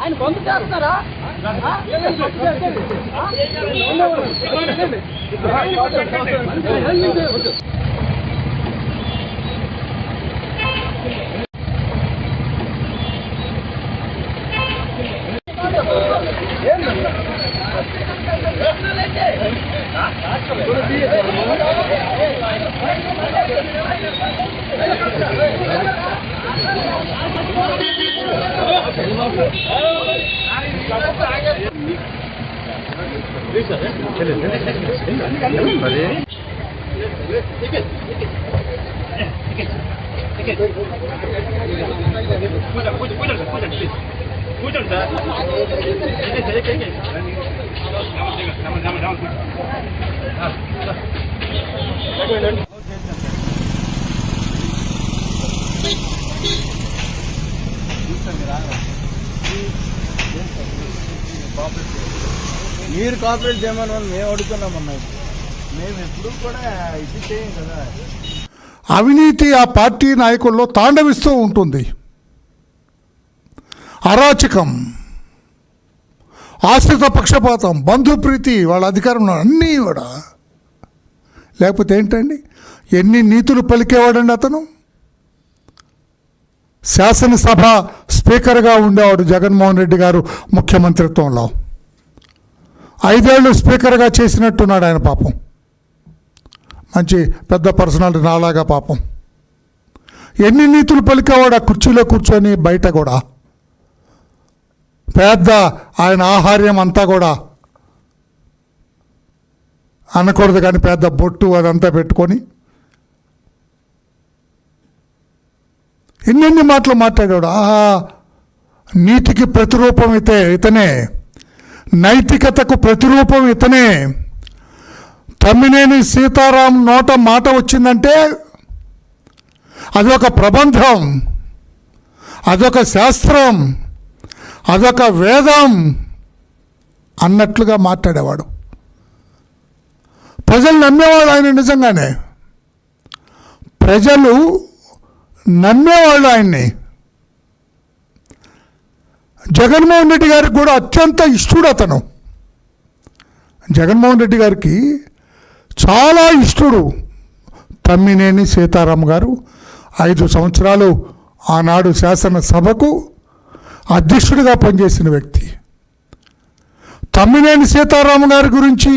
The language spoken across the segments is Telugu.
ఆయన పంపు చేస్తున్నారా? మీరు కోఆపరేట్ చేయమని మేము అడుగుతున్నామన్నా. మేము ఎప్పుడు కూడా ఇది చేయం కదా. అవినీతి ఆ పార్టీ నాయకుల్లో తాండవిస్తూ ఉంటుంది. అరాచకం, ఆశ్రిత పక్షపాతం, బంధుప్రీతి, వాళ్ళ అధికారంలో అన్నీ కూడా. లేకపోతే ఏంటండి, ఎన్ని నీతులు పలికేవాడండి అతను. శాసనసభ స్పీకర్గా ఉండేవాడు జగన్మోహన్ రెడ్డి గారు ముఖ్యమంత్రిత్వంలో. 5 ఏళ్ళు స్పీకర్గా చేసినట్టున్నాడు ఆయన. పాపం మంచి పెద్ద పర్సనాలిటీ నాలాగా. పాపం ఎన్ని నీతులు పలికేవాడు ఆ కుర్చీలో కూర్చొని. బయట కూడా పెద్ద ఆయన ఆహార్యం అంతా కూడా అనకూడదు కానీ పెద్ద బొట్టు అదంతా పెట్టుకొని ఎన్నెన్ని మాటలు మాట్లాడాడు. ఆహా, నీతికి ప్రతిరూపం ఇతనే, నైతికతకు ప్రతిరూపం ఇతనే. తమ్మినేని సీతారాం నోట మాట వచ్చిందంటే అదొక ప్రబంధం, అదొక శాస్త్రం, అదొక వేదం అన్నట్లుగా మాట్లాడేవాడు. ప్రజలు నమ్మేవాళ్ళు ఆయన. నిజంగానే ప్రజలు నమ్మేవాళ్ళు ఆయన్ని. జగన్మోహన్ రెడ్డి గారికి కూడా అత్యంత ఇష్టడు అతను. జగన్మోహన్ రెడ్డి గారికి చాలా ఇష్టడు తమ్మినేని సీతారాం గారు. 5 సంవత్సరాలు ఆనాడు శాసనసభకు అధ్యక్షుడిగా పనిచేసిన వ్యక్తి. తమ్మినేని సీతారాం గారి గురించి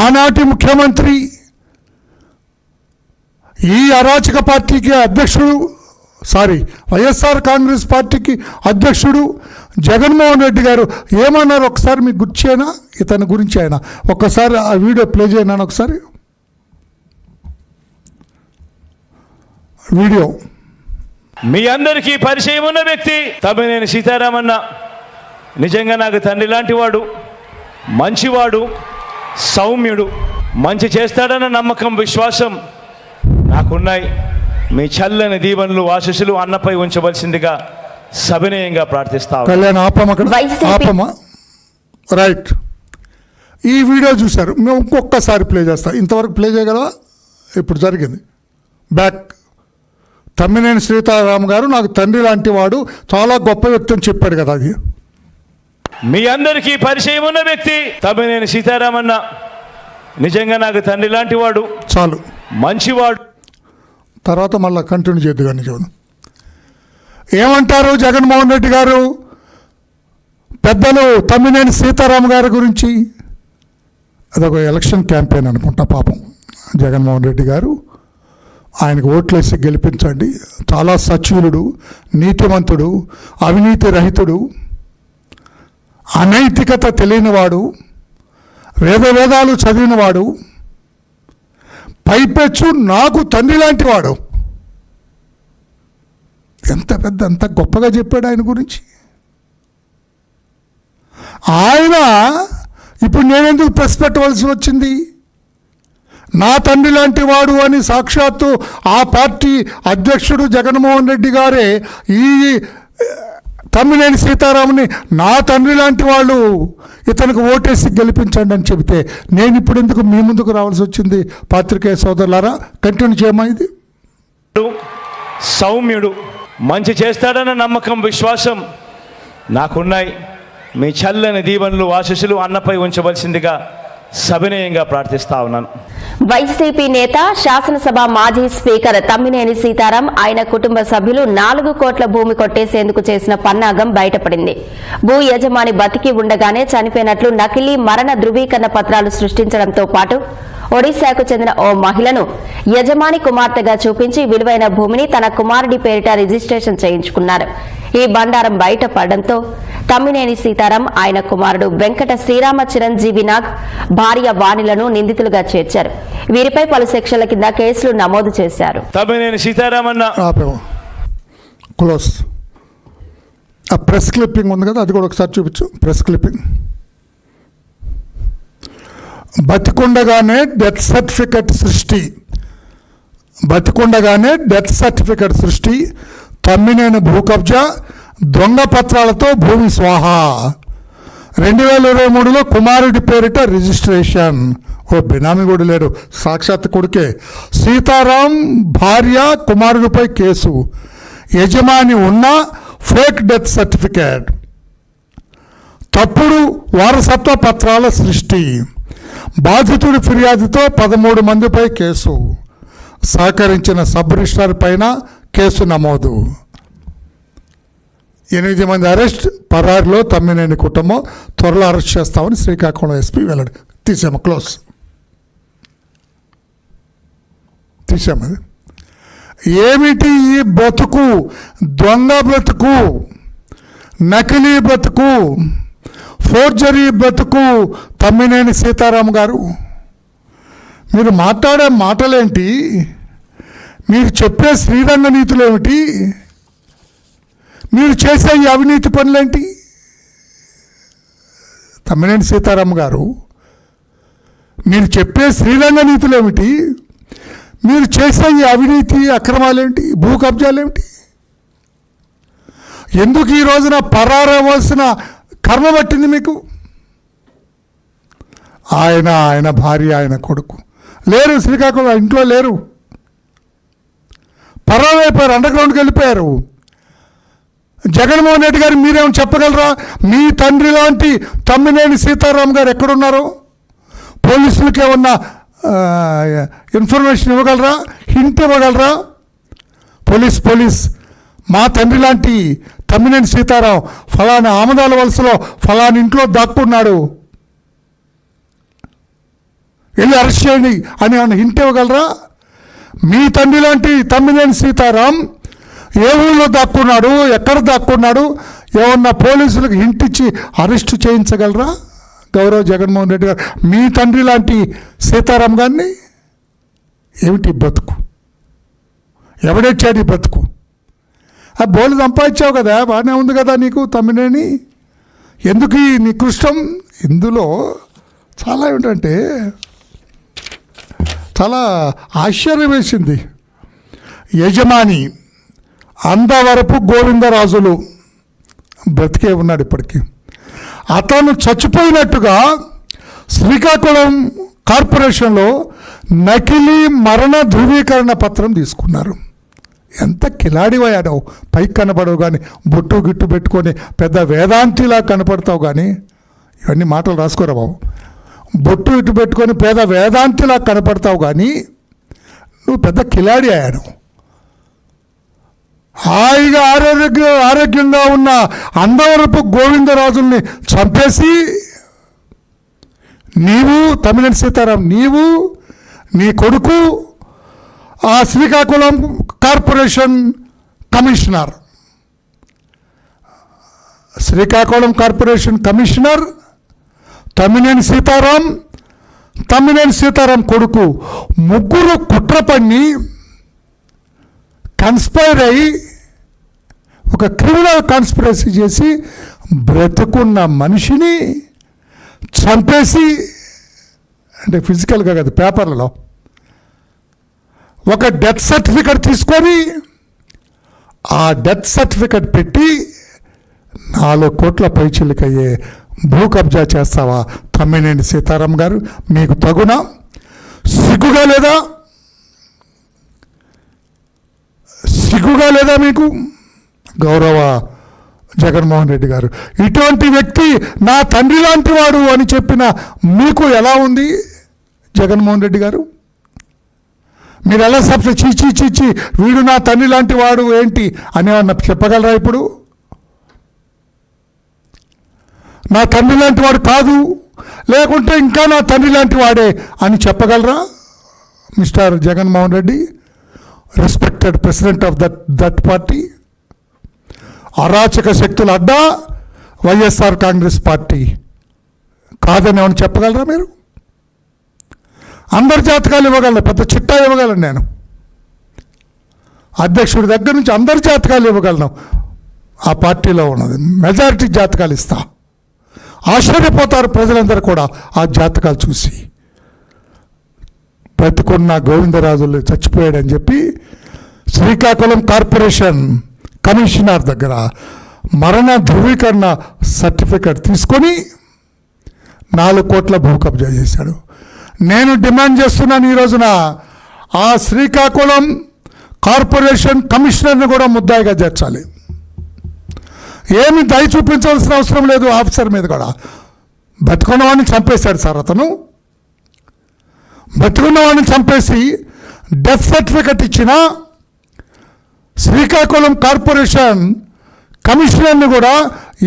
ఆనాటి ముఖ్యమంత్రి, ఈ అరాచక పార్టీకి అధ్యక్షుడు, వైఎస్ఆర్ కాంగ్రెస్ పార్టీకి అధ్యక్షుడు జగన్మోహన్ రెడ్డి గారు ఏమన్నారు ఒకసారి మీకు గుర్చేనా ఇతని గురించి? ఆయన ఒక్కసారి ఆ వీడియో ప్లే చేయనాను. ఒకసారి వీడియో. మీ అందరికీ పరిచయం ఉన్న వ్యక్తి తమ్మినేని సీతారామన్న. నిజంగా నాకు తండ్రి లాంటి వాడు, మంచివాడు, సౌమ్యుడు. మంచి చేస్తాడన్న నమ్మకం, విశ్వాసం నాకున్నాయి. మీ చల్లని దీవెనలు, ఆశీస్సులు అన్నపై ఉంచవలసిందిగా సవినయంగా ప్రార్థిస్తాను. కళ్యాణ్ ఆపమ. రైట్, ఈ వీడియో చూశారు. మేము ఇంకొకసారి ప్లే చేస్తాం. ఇంతవరకు ప్లే చేయగలవా? ఇప్పుడు జరిగింది. బ్యాక్. తమ్మినేని సీతారాం గారు నాకు తండ్రి లాంటి వాడు, చాలా గొప్ప వ్యక్తి అని చెప్పాడు కదా. అది మీ అందరికీ పరిచయం ఉన్న వ్యక్తి తమ్మినేని సీతారామన్న. నిజంగా నాకు తండ్రి లాంటి వాడు, చాలు, మంచివాడు. తర్వాత మళ్ళీ కంటిన్యూ చేద్దు కానీ చూడు. ఏమంటారు జగన్మోహన్ రెడ్డి గారు పెద్దలు తమ్మినేని సీతారాం గారి గురించి? అదొక ఎలక్షన్ క్యాంపెయిన్ అనుకుంటా. పాపం జగన్మోహన్ రెడ్డి గారు ఆయనకు ఓట్లేసి గెలిపించండి. చాలా సచ్యులుడు, నీతిమంతుడు, అవినీతి రహితుడు, అనైతికత తెలియనివాడు, వేదాలు చదివినవాడు, పైపెచ్చు నాకు తండ్రి లాంటి వాడు. ఎంత గొప్పగా చెప్పాడు ఆయన గురించి. ఆయన ఇప్పుడు నేనెందుకు ప్రెస్ పెట్టవలసి వచ్చింది? నా తండ్రి లాంటి వాడు అని సాక్షాత్తు ఆ పార్టీ అధ్యక్షుడు జగన్మోహన్ రెడ్డి గారే ఈ తమ్మినేని సీతారాముని నా తండ్రి లాంటి వాళ్ళు, ఇతనికి ఓటేసి గెలిపించండి అని చెబితే నేను ఇప్పుడు ఎందుకు మీ ముందుకు రావాల్సి వచ్చింది? పాత్రికేయ సోదరులారా, కంటిన్యూ చేయమా. ఇది సౌమ్యుడు, మంచి చేస్తాడన్న నమ్మకం, విశ్వాసం నాకున్నాయి. మీ చల్లని దీవెనలు, ఆశీస్సులు అన్నపై ఉంచవలసిందిగా సవినయంగా ప్రార్థిస్తా ఉన్నాను. వైసీపీ నేత, శాసనసభ మాజీ స్పీకర్ తమ్మినేని సీతారాం, ఆయన కుటుంబ సభ్యులు 4 కోట్ల భూమి కొట్టేసేందుకు చేసిన పన్నాగం బయటపడింది. భూ యజమాని బతికి ఉండగానే చనిపోయినట్లు నకిలీ మరణ ధృవీకరణ పత్రాలు సృష్టించడంతో పాటు ఒడిశాకు చెందిన ఓ మహిళను యజమాని కుమార్తెగా చూపించి విలువైన భూమిని తన కుమారుడి పేరిట రిజిస్ట్రేషన్ చేయించుకున్నారు. ఈ బండారం బయటపడడంతో తమ్మినేని సీతారాం, ఆయన కుమారుడు వెంకట శ్రీరామ చిరంజీవి నాగ్, భార్య వాణిలను నిందితులుగా చేర్చారు. వీరిపై పలు సెక్షన్ల కింద కేసులు నమోదు చేశారు. తమ్మినేని సీతారామన్న క్లోజ్. ఆ ప్రెస్ క్లిప్పింగ్ ఉంది కదా, అది కూడా ఒకసారి చూపించు. Press clipping. బతికుండగానే డెత్ సర్టిఫికెట్ సృష్టి, బతికుండగానే డెత్ సర్టిఫికెట్ సృష్టి, తమ్మినేని భూ కబ్జా, దొంగ పత్రాలతో భూమి స్వాహా, 2023లో కుమారుడి పేరిట రిజిస్ట్రేషన్. ఓ బినామీ కూడా లేడు, సాక్షాత్ కొడుకే. సీతారాం భార్య కుమారుడిపై కేసు, యజమాని ఉన్న ఫేక్ డెత్ సర్టిఫికేట్, తప్పుడు వారసత్వ పత్రాల సృష్టి, బాధితుడి ఫిర్యాదుతో 13 మందిపై కేసు, సహకరించిన సబ్ రిజిస్ట్రార్ పైన కేసు నమోదు, 8 మంది అరెస్ట్, పరారిలో తమ్మినేని కుటుంబం, త్వరలో అరెస్ట్ చేస్తామని శ్రీకాకుళం ఎస్పీ వెల్లడి. తీసాము, క్లోజ్. తీసామది. ఏమిటి ఈ బతుకు? దొంగ బ్రతుకు, నకిలీ బ్రతుకు, ఫోర్జరీ బ్రతుకు తమ్మినేని సీతారాం గారు. మీరు మాట్లాడే మాటలేంటి? మీరు చెప్పే శ్రీరంగ నీతులు ఏమిటి? మీరు చేసే ఈ అవినీతి పనులేంటి? తమ్మినేని సీతారాం గారు, మీరు చెప్పే శ్రీరంగ నీతులు ఏమిటి? మీరు చేసే ఈ అవినీతి అక్రమాలేంటి? భూ కబ్జాలేమిటి? ఎందుకు ఈ రోజున పరారవలసిన కర్మ పట్టింది మీకు? ఆయన భార్య, ఆయన కొడుకు లేరు, శ్రీకాకుళం ఇంట్లో లేరు, పరారైపోయారు, అండర్ గ్రౌండ్కి వెళ్ళిపోయారు. జగన్మోహన్ రెడ్డి గారు మీరేమో చెప్పగలరా? మీ తండ్రి లాంటి తమ్మినేని సీతారాం గారు ఎక్కడున్నారో పోలీసులకి ఏమన్నా ఇన్ఫర్మేషన్ ఇవ్వగలరా? హింట్ ఇవ్వగలరా? పోలీస్ మా తండ్రి లాంటి తమ్మినేని సీతారాం ఫలానా ఆమదాల వలసలో ఫలానా ఇంట్లో దాక్కున్నాడు, వెళ్ళి అరెస్ట్ చేయండి అని ఏమన్నా హింట్ ఇవ్వగలరా? మీ తండ్రి లాంటి తమ్మినేని సీతారాం ఏ ఊళ్ళో దాక్కున్నాడు, ఎక్కడ దాక్కున్నాడు, ఏమన్నా పోలీసులకు హింట్ ఇచ్చి అరెస్టు చేయించగలరా? గౌరవ్ జగన్మోహన్ రెడ్డి గారు మీ తండ్రి లాంటి సీతారాం గారిని. ఏమిటి బతుకు? ఎవడెచ్చాడు ఈ బతుకు? ఆ బోలు సంపాదించావు కదా, బాగానే ఉంది కదా నీకు తమ్మినేని, ఎందుకు ఈ నికృష్టం? ఇందులో చాలా ఏమిటంటే చాలా ఆశ్చర్యం వేసింది. యజమాని అందవరపు గోవిందరాజులు బ్రతికే ఉన్నాడు ఇప్పటికీ. అతను చచ్చిపోయినట్టుగా శ్రీకాకుళం కార్పొరేషన్లో నకిలీ మరణ ధృవీకరణ పత్రం తీసుకున్నారు. ఎంత కిలాడివయ్యాడో, పైకి కనపడవు కానీ బొట్టు గిట్టు పెట్టుకొని పెద్ద వేదాంతిలా కనపడతావు కానీ, ఇవన్నీ మాటలు రాసుకోరా బాబు, బొట్టు ఇటు పెట్టుకొని పేద వేదాంతిలా కనపడతావు కానీ నువ్వు పెద్ద కిలాడి అయ్యాడు. హాయిగా ఆరోగ్యంగా ఉన్న అందవరపు గోవిందరాజుల్ని చంపేసి నీవు తమ్మినేని సీతారాం, నీవు నీ కొడుకు ఆ Srikakulam corporation commissioner, Srikakulam corporation commissioner Tammineni Sitaram కొడుకు ముగ్గురు కుట్ర పన్ని కన్స్పైర్ అయ్యి ఒక క్రిమినల్ కాన్స్పిరసీ చేసి బ్రతుకున్న మనిషిని చంపేసి, అంటే ఫిజికల్గా కాదు పేపర్లలో, ఒక డెత్ సర్టిఫికెట్ తీసుకొని ఆ డెత్ సర్టిఫికెట్ పెట్టి 4 కోట్ల పైచిలకయ్యే భూ కబ్జా చేస్తావా తమ్మినేని సీతారాం గారు? మీకు తగునా? సిగ్గుగా లేదా? సిగ్గుగా లేదా మీకు? గౌరవ జగన్మోహన్ రెడ్డి గారు, ఇటువంటి వ్యక్తి నా తండ్రి లాంటి వాడు అని చెప్పిన మీకు ఎలా ఉంది జగన్మోహన్ రెడ్డి గారు? మీరు ఎలా చీచి వీడు నా తండ్రి లాంటి వాడు ఏంటి అనేవన్న చెప్పగలరా? ఇప్పుడు నా తండ్రి లాంటి వాడు కాదు, లేకుంటే ఇంకా నా తండ్రి లాంటి వాడే అని చెప్పగలరా mister Jaganmohan Reddy, respected president of that party? అరాచక శక్తుల అడ్డా వైఎస్ఆర్ కాంగ్రెస్ పార్టీ కాదని ఏమని చెప్పగలరా మీరు? అందరి జాతకాలు ఇవ్వగలను, పెద్ద చిట్టా ఇవ్వగలను నేను, అధ్యక్షుడి దగ్గర నుంచి అందరి జాతకాలు ఇవ్వగలను. ఆ పార్టీలో ఉన్నది మెజారిటీ జాతకాలు ఇస్తా. ఆశ్చర్యపోతారు ప్రజలందరూ కూడా ఆ జాతకాలు చూసి. బ్రతికున్న గోవిందరాజులు చచ్చిపోయాడని చెప్పి శ్రీకాకుళం కార్పొరేషన్ కమిషనర్ దగ్గర మరణ ధృవీకరణ సర్టిఫికెట్ తీసుకొని 4 కోట్ల భూ కబ్జా చేశాడు. నేను డిమాండ్ చేస్తున్నాను ఈ రోజున ఆ శ్రీకాకుళం కార్పొరేషన్ కమిషనర్ని కూడా ముద్దాయిగా చేర్చాలి. ఏమి దయ చూపించాల్సిన అవసరం లేదు ఆఫీసర్ మీద కూడా. బతుకున్న వాడిని చంపేశాడు సార్ అతను. బతుకున్న వాడిని చంపేసి డెత్ సర్టిఫికెట్ ఇచ్చిన శ్రీకాకుళం కార్పొరేషన్ కమిషనర్ని కూడా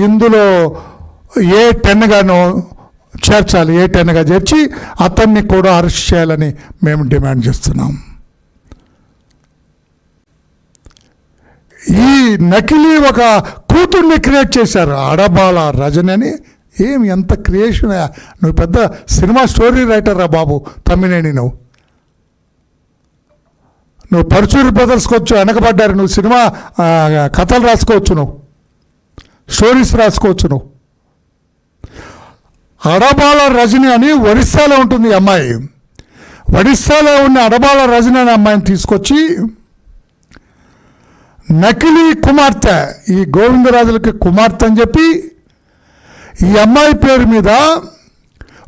ఇందులో A10గానో చేర్చాలి. A10గా చేర్చి అతన్ని కూడా అరెస్ట్ చేయాలని మేము డిమాండ్ చేస్తున్నాం. ఈ నకిలీ ఒక కూతుర్ని క్రియేట్ చేశారు, అడబాల రజని అని. ఏమి ఎంత క్రియేషన్! నువ్వు పెద్ద సినిమా స్టోరీ రైటర్ రా బాబు తమ్మినేని. నువ్వు పరుచూరి బ్రదర్స్కి వచ్చు, వెనకబడ్డారు. నువ్వు సినిమా కథలు రాసుకోవచ్చు, నువ్వు స్టోరీస్ రాసుకోవచ్చు. నువ్వు అడబాల రజని అని ఒరిస్సాలో ఉంటుంది ఈ అమ్మాయి. ఒడిస్సాలో ఉన్న అడబాల రజని అనే అమ్మాయిని తీసుకొచ్చి నకిలీ కుమార్తె, ఈ గోవిందరాజులకి కుమార్తె అని చెప్పి ఈ అమ్మాయి పేరు మీద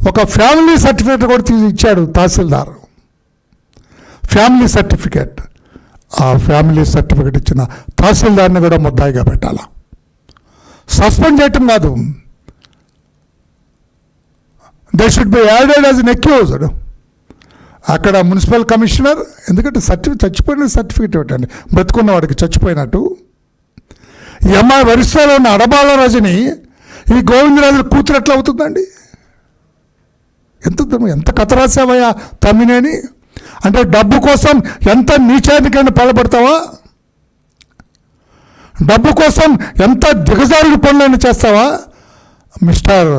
ఒక ఫ్యామిలీ సర్టిఫికేట్ కూడా తీసి ఇచ్చాడు తహసీల్దార్. Family certificate. ఆ ఫ్యామిలీ సర్టిఫికేట్ ఇచ్చిన తహసీల్దార్ని కూడా ముద్దాయిగా పెట్టాల. సస్పెండ్ చేయటం కాదు, they should be added as an accused. అక్కడ మున్సిపల్ కమిషనర్, ఎందుకంటే చచ్చిపోయిన సర్టిఫికేట్ ఇవ్వటండి, బ్రతుకున్న వాడికి చచ్చిపోయినట్టు. ఈ అమ్మాయి ఒరిస్సాలో ఉన్న అడబాల రజని ఈ గోవిందరాజుల కూతురు ఎట్లా అవుతుందండి? ఎంత కథ రాసావయ్యా తమ్మినేని? అంటే డబ్బు కోసం ఎంత నీచానికైనా పాల్పడతావా? డబ్బు కోసం ఎంత దిగజారుడు పనులైనా చేస్తావా మిస్టర్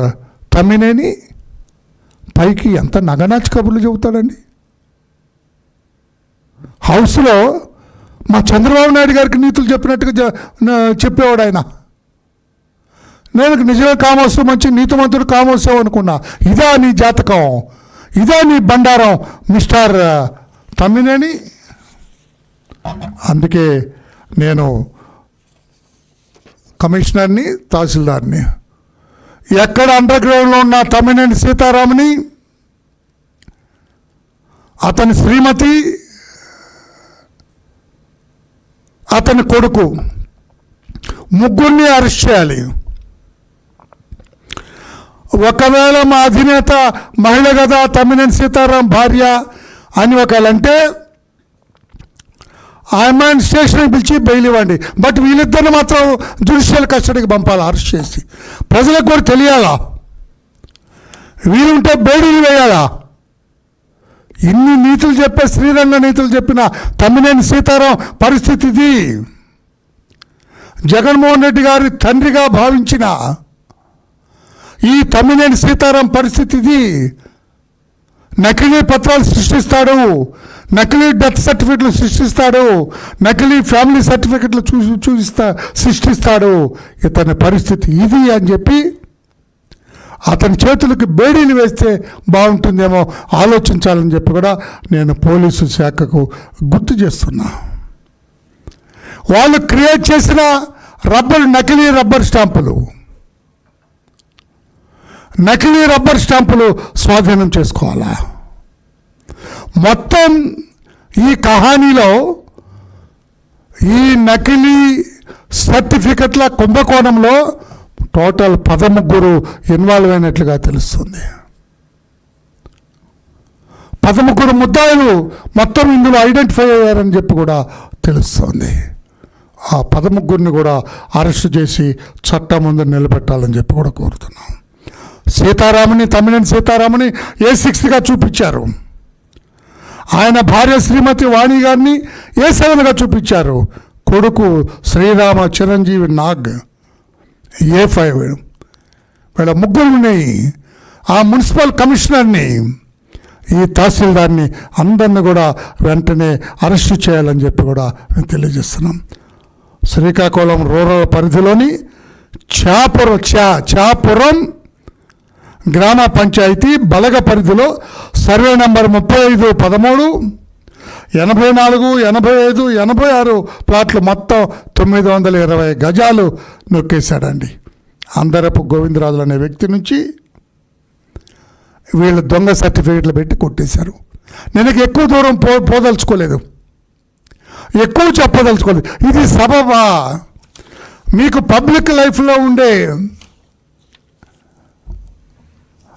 తమ్మినేని? పైకి ఎంత నగనాచి కబుర్లు చెబుతాడండి. హౌస్లో మా చంద్రబాబు నాయుడు గారికి నీతులు చెప్పినట్టుగా చెప్పేవాడు ఆయన. నేను నిజమే కామోత్సవం, మంచి నీతిమంతుడు కామోత్సవం అనుకున్నా. ఇదా నీ జాతకం? ఇదా నీ బండారం మిస్టర్ తమ్మినేని? అందుకే నేను కమిషనర్ని, తహసీల్దార్ని, ఎక్కడ అండర్ గ్రౌండ్లో ఉన్న తమ్మినేని సీతారాముని, అతని శ్రీమతి, అతని కొడుకు, ముగ్గురిని అరెస్ట్ చేయాలి. ఒకవేళ మా అధినేత మహిళ కదా తమ్మినేని సీతారాం భార్య అని ఒకవేళంటే ఆ అమ్మాయిని స్టేషన్కి పిలిచి బెయిల్ ఇవ్వండి. బట్ వీళ్ళిద్దరిని మాత్రం జ్యుడిషియల్ కస్టడీకి పంపాలి అరెస్ట్ చేసి. ప్రజలకు కూడా తెలియాలా, వీలుంటే బెయిల్ వేయాలా. ఇన్ని నీతులు చెప్పే, శ్రీరంగ నీతులు చెప్పిన తమ్మినేని సీతారాం పరిస్థితి ఇది. జగన్మోహన్ రెడ్డి గారి తండ్రిగా భావించిన ఈ తమ్మినేని సీతారాం పరిస్థితి ఇది. నకిలీ పత్రాలు సృష్టిస్తాడు, నకిలీ డెత్ సర్టిఫికెట్లు సృష్టిస్తాడు, నకిలీ ఫ్యామిలీ సర్టిఫికెట్లు సృష్టిస్తాడు. ఇతని పరిస్థితి ఇది అని చెప్పి అతని చేతులకు బేడీలు వేస్తే బాగుంటుందేమో ఆలోచించాలని చెప్పి కూడా నేను పోలీసు శాఖకు గుర్తు చేస్తున్నా. వాళ్ళు క్రియేట్ చేసిన నకిలీ రబ్బర్ స్టాంపులు స్వాధీనం చేసుకోవాలా? మొత్తం ఈ కహానీలో ఈ నకిలీ సర్టిఫికెట్ల కుంభకోణంలో టోటల్ 13 ఇన్వాల్వ్ అయినట్లుగా తెలుస్తుంది. 13 ముద్దాయిలు మొత్తం ఇందులో ఐడెంటిఫై అయ్యారని చెప్పి కూడా తెలుస్తుంది. ఆ 13ని కూడా అరెస్టు చేసి చట్టం ముందు నిలబెట్టాలని చెప్పి కూడా కోరుతున్నాం. తమ్మినేని సీతారాముని A6గా చూపించారు. ఆయన భార్య శ్రీమతి వాణి గారిని A7గా చూపించారు. కొడుకు శ్రీరామ చిరంజీవి నాగ్ A5. వీళ్ళ ముగ్గురుని, ఆ మున్సిపల్ కమిషనర్ని, ఈ తహసీల్దార్ని అందరిని కూడా వెంటనే అరెస్టు చేయాలని చెప్పి కూడా మేము తెలియజేస్తున్నాం. శ్రీకాకుళం రూరల్ పరిధిలోని చాపురం గ్రామ పంచాయతీ బలగ పరిధిలో సర్వే నంబర్ 35, 13, 84, 85, 86 ప్లాట్లు మొత్తం 920 గజాలు నొక్కేశాడండి. అందరపు గోవిందరాజులు అనే వ్యక్తి నుంచి వీళ్ళు దొంగ సర్టిఫికెట్లు పెట్టి కొట్టేశారు. నేను ఎక్కువ దూరం పోదలుచుకోలేదు, ఎక్కువ చెప్పదలుచుకోలేదు. ఇది సబబా? మీకు పబ్లిక్ లైఫ్లో ఉండే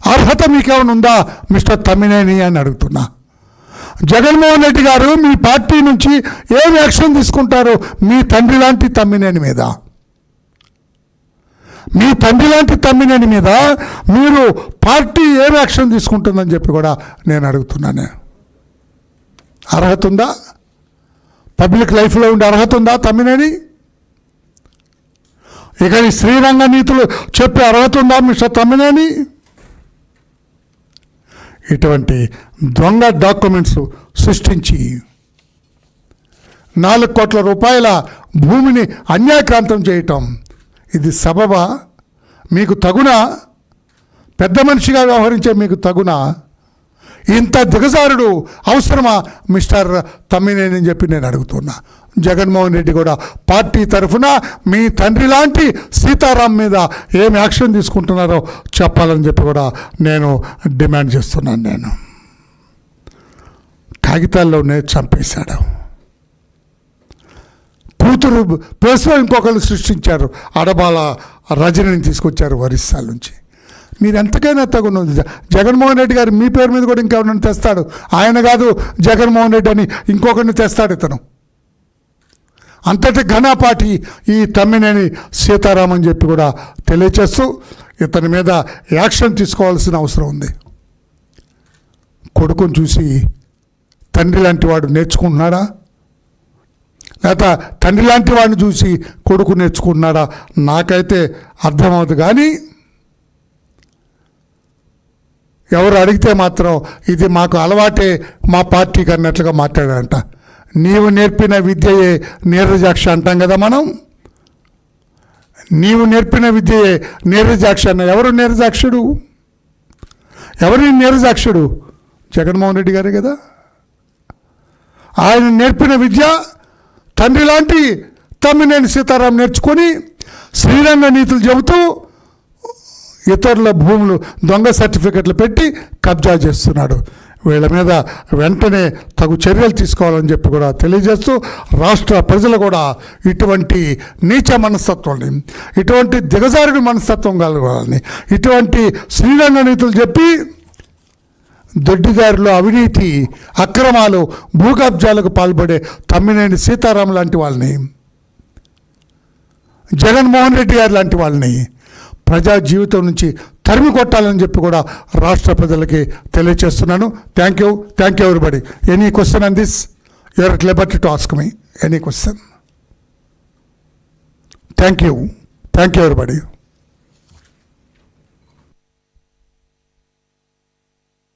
అర్హత మీకేమైనా ఉందా మిస్టర్ తమ్మినేని అని అడుగుతున్నా. జగన్మోహన్ రెడ్డి గారు మీ పార్టీ నుంచి ఏం యాక్షన్ తీసుకుంటారు మీ తండ్రి లాంటి తమ్మినేని మీద? మీ తండ్రి లాంటి తమ్మినేని మీద మీరు పార్టీ ఏం యాక్షన్ తీసుకుంటుందని చెప్పి కూడా నేను అడుగుతున్నాను. అర్హత ఉందా? పబ్లిక్ లైఫ్లో ఉండే అర్హత ఉందా తమ్మినేని? ఇక ఈ శ్రీరంగ నీతులు చెప్పే అర్హత ఉందా మిస్టర్ తమ్మినేని? ఇటువంటి దొంగ డాక్యుమెంట్స్ సృష్టించి 4 కోట్ల రూపాయల భూమిని అన్యాయక్రాంతం చేయటం, ఇది సబబా? మీకు తగునా? పెద్ద మనిషిగా వ్యవహరించే మీకు తగునా? ఇంత దిగజారుడు అవసరమా మిస్టర్ తమ్మినేని అని చెప్పి నేను అడుగుతున్నా. జగన్మోహన్ రెడ్డి కూడా పార్టీ తరఫున మీ తండ్రి లాంటి సీతారాం మీద ఏం యాక్షన్ తీసుకుంటున్నారో చెప్పాలని చెప్పి కూడా నేను డిమాండ్ చేస్తున్నాను. నేను కాగితాల్లోనే చంపేశాడు. కూతురు ప్లేస్లో ఇంకొకరు సృష్టించారు. అడబాల రజనిని తీసుకొచ్చారు ఒరిస్సా నుంచి. మీరు ఎంతకైనా తగును. జగన్మోహన్ రెడ్డి గారు మీ పేరు మీద కూడా ఇంకెవరిని తెస్తాడు. ఆయన కాదు జగన్మోహన్ రెడ్డి అని ఇంకొకరిని తెస్తాడు ఇతను. అంతటి ఘనపాటి ఈ తమ్మినేని సీతారాం అని చెప్పి కూడా తెలియచేస్తూ ఇతని మీద యాక్షన్ తీసుకోవాల్సిన అవసరం ఉంది. కొడుకుని చూసి తండ్రి లాంటి వాడు నేర్చుకుంటున్నాడా, లేక తండ్రి లాంటి వాడిని చూసి కొడుకు నేర్చుకుంటున్నాడా నాకైతే అర్థమవుతుంది. కానీ ఎవరు అడిగితే మాత్రం ఇది మాకు అలవాటే మా పార్టీకి అన్నట్లుగా మాట్లాడాడంట. నీవు నేర్పిన విద్యయే నీరజాక్ష అంటాం కదా మనం. నీవు నేర్పిన విద్యయే నీరజాక్ష అన్న. ఎవరు నీరజాక్షుడు? ఎవరి నీరజాక్షుడు? జగన్మోహన్ రెడ్డి గారే కదా. ఆయన నేర్పిన విద్య తండ్రి లాంటి తమ్మినేని సీతారాం నేర్చుకొని శ్రీరంగ నీతులు చెబుతూ ఇతరుల భూములు దొంగ సర్టిఫికెట్లు పెట్టి కబ్జా చేస్తున్నాడు. వీళ్ళ మీద వెంటనే తగు చర్యలు తీసుకోవాలని చెప్పి కూడా తెలియజేస్తూ రాష్ట్ర ప్రజలు కూడా ఇటువంటి నీచ మనస్తత్వాన్ని, ఇటువంటి దిగజారుడి మనస్తత్వం కలగాలని, ఇటువంటి శ్రీరంగ నీతులు చెప్పి దొడ్డిదారులు, అవినీతి, అక్రమాలు, భూ కబ్జాలకు పాల్పడే తమ్మినేని సీతారాం లాంటి వాళ్ళని, జగన్మోహన్ రెడ్డి గారు లాంటి వాళ్ళని ప్రజా జీవితం నుంచి తరిమి కొట్టాలని చెప్పి కూడా రాష్ట్ర ప్రజలకి తెలియచేస్తున్నాను. Thank you everybody. Any question on this? You are at liberty to ask me any question. Thank you everybody.